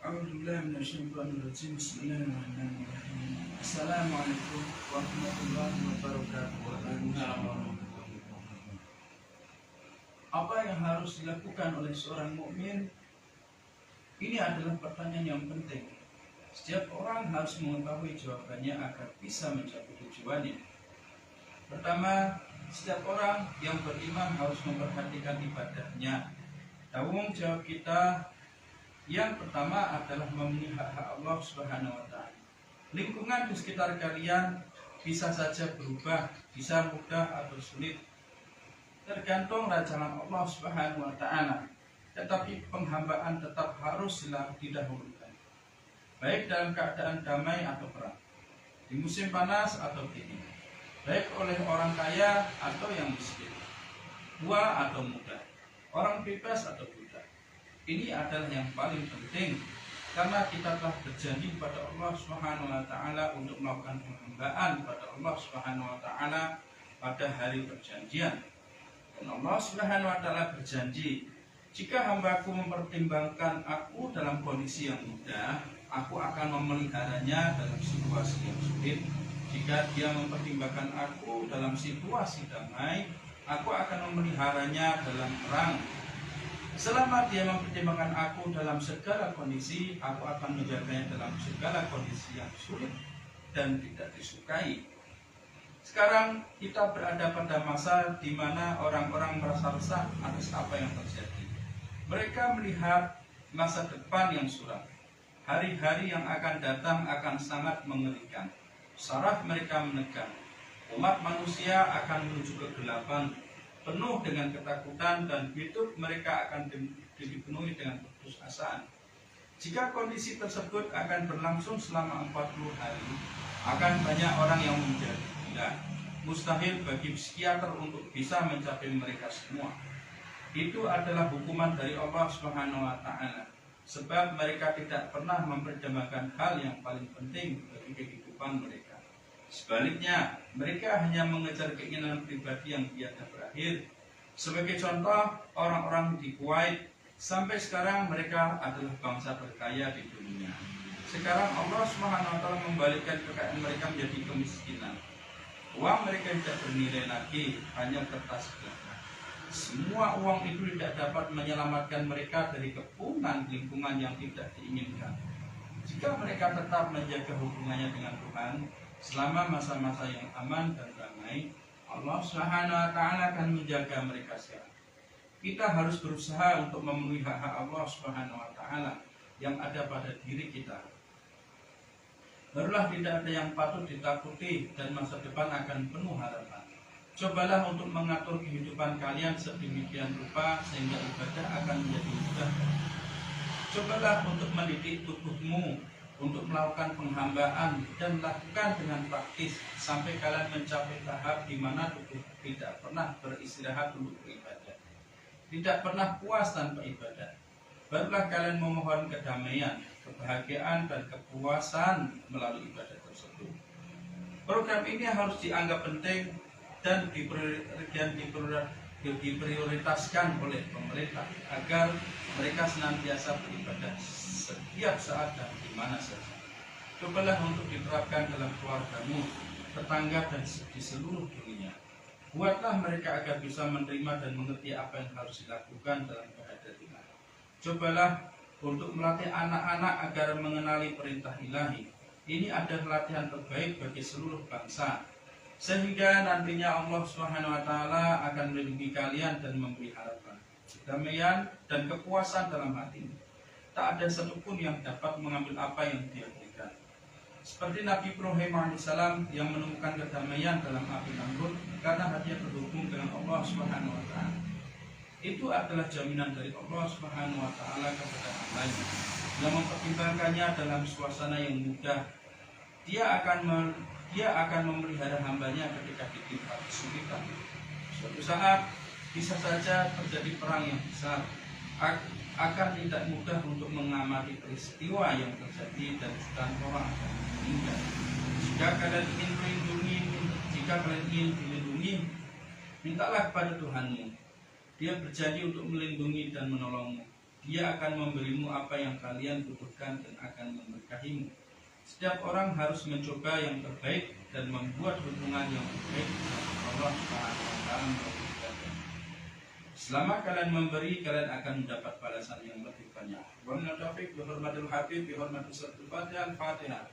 A'udzubillahi minasyaitonirrajim. Bismillahirrahmanirrahim. Assalamualaikum warahmatullahi wabarakatuh. Apa yang harus dilakukan oleh seorang mukmin? Ini adalah pertanyaan yang penting. Setiap orang harus mengetahui jawabannya agar bisa mencapai tujuannya. Pertama, setiap orang yang beriman harus memperhatikan ibadahnya. Tanggung jawab kita yang pertama adalah memenuhi hak-hak Allah Subhanahu wa Ta'ala. Lingkungan di sekitar kalian bisa saja berubah, bisa mudah atau sulit, tergantung rancangan Allah Subhanahu wa Ta'ala. Tetapi penghambaan tetap harus didahulukan, baik dalam keadaan damai atau perang, di musim panas atau dingin, baik oleh orang kaya atau yang miskin, tua atau muda, orang bebas atau budak. Ini adalah yang paling penting, karena kita telah berjanji kepada Allah Subhanahu wa Ta'ala untuk melakukan penghambaan kepada Allah Subhanahu wa Ta'ala pada hari perjanjian. Dan Allah Subhanahu wa Ta'ala berjanji, jika hambaku mempertimbangkan aku dalam kondisi yang mudah, aku akan memeliharanya dalam situasi yang sulit. Jika dia mempertimbangkan aku dalam situasi damai, aku akan memeliharanya dalam perang. Selama dia mempertimbangkan aku dalam segala kondisi, aku akan menjaganya dalam segala kondisi yang sulit dan tidak disukai. Sekarang kita berada pada masa di mana orang-orang merasa resah atas apa yang terjadi. Mereka melihat masa depan yang suram. Hari-hari yang akan datang akan sangat mengerikan. Saraf mereka menegang. Umat manusia akan menuju kegelapan, penuh dengan ketakutan, dan hidup mereka akan dipenuhi dengan putusasaan. Jika kondisi tersebut akan berlangsung selama 40 hari, akan banyak orang yang menjadi gila. Mustahil bagi psikiater untuk bisa mencapai mereka semua. Itu adalah hukuman dari Allah Subhanahu wa Ta'ala, sebab mereka tidak pernah mempertimbangkan hal yang paling penting bagi kehidupan mereka. Sebaliknya, mereka hanya mengejar keinginan pribadi yang tiada berakhir. Sebagai contoh, orang-orang di Kuwait sampai sekarang mereka adalah bangsa terkaya di dunia. Sekarang Allah Subhanahu wa Ta'ala membalikkan kekayaan mereka menjadi kemiskinan. Uang mereka tidak bernilai lagi, hanya kertas belaka. Semua uang itu tidak dapat menyelamatkan mereka dari kepungan lingkungan yang tidak diinginkan. Jika mereka tetap menjaga hubungannya dengan Tuhan selama masa-masa yang aman dan damai, Allah Subhanahu wa Ta'ala akan menjaga mereka sekarang. Kita harus berusaha untuk memenuhi hak-hak Allah Subhanahu wa Ta'ala yang ada pada diri kita. Barulah tidak ada yang patut ditakuti dan masa depan akan penuh harapan. Cobalah untuk mengatur kehidupan kalian sedemikian rupa sehingga ibadah akan menjadi mudah. Cobalah untuk mendidik tubuhmu untuk melakukan penghambaan dan lakukan dengan praktis sampai kalian mencapai tahap di mana tubuh tidak pernah beristirahat untuk beribadah, tidak pernah puas tanpa ibadah. Barulah kalian memohon kedamaian, kebahagiaan, dan kepuasan melalui ibadah tersebut. Program ini harus dianggap penting dan diprioritaskan oleh pemerintah agar mereka senantiasa beribadah setiap saat dan di mana saja. Cobalah untuk diterapkan dalam keluargamu, tetangga, dan di seluruh dunia. Buatlah mereka agar bisa menerima dan mengerti apa yang harus dilakukan dalam kehadiran. Cobalah untuk melatih anak-anak agar mengenali perintah ilahi. Ini adalah latihan terbaik bagi seluruh bangsa, sehingga nantinya Allah Subhanahu wa Ta'ala akan melindungi kalian dan memberi harapan, kedamaian, dan kepuasan dalam hatimu. Tak ada satupun yang dapat mengambil apa yang Dia berikan. Seperti Nabi Ibrahim alaihissalam yang menemukan kedamaian dalam api Namrud karena hatinya terhubung dengan Allah Subhanahu wa Ta'ala. Itu adalah jaminan dari Allah Subhanahu wa Ta'ala kepada hambanya yang mempertimbangkannya dalam suasana yang mudah. Dia akan memelihara hambanya ketika ditimpa kesulitan. Suatu saat bisa saja terjadi perang yang besar. Akan tidak mudah untuk mengamati peristiwa yang terjadi dan jutaan orang akan meninggal. Jika kalian ingin dilindungi, mintalah kepada Tuhanmu. Dia berjanji untuk melindungi dan menolongmu. Dia akan memberimu apa yang kalian butuhkan dan akan memberkahimu. Setiap orang harus mencoba yang terbaik dan membuat hubungan yang terbaik dengan Allah SWT memberikannya. Selama kalian memberi, kalian akan mendapat balasan yang lebih banyak. Wa min taufiq bi hurmatil habib bi hurmatil Fatihah.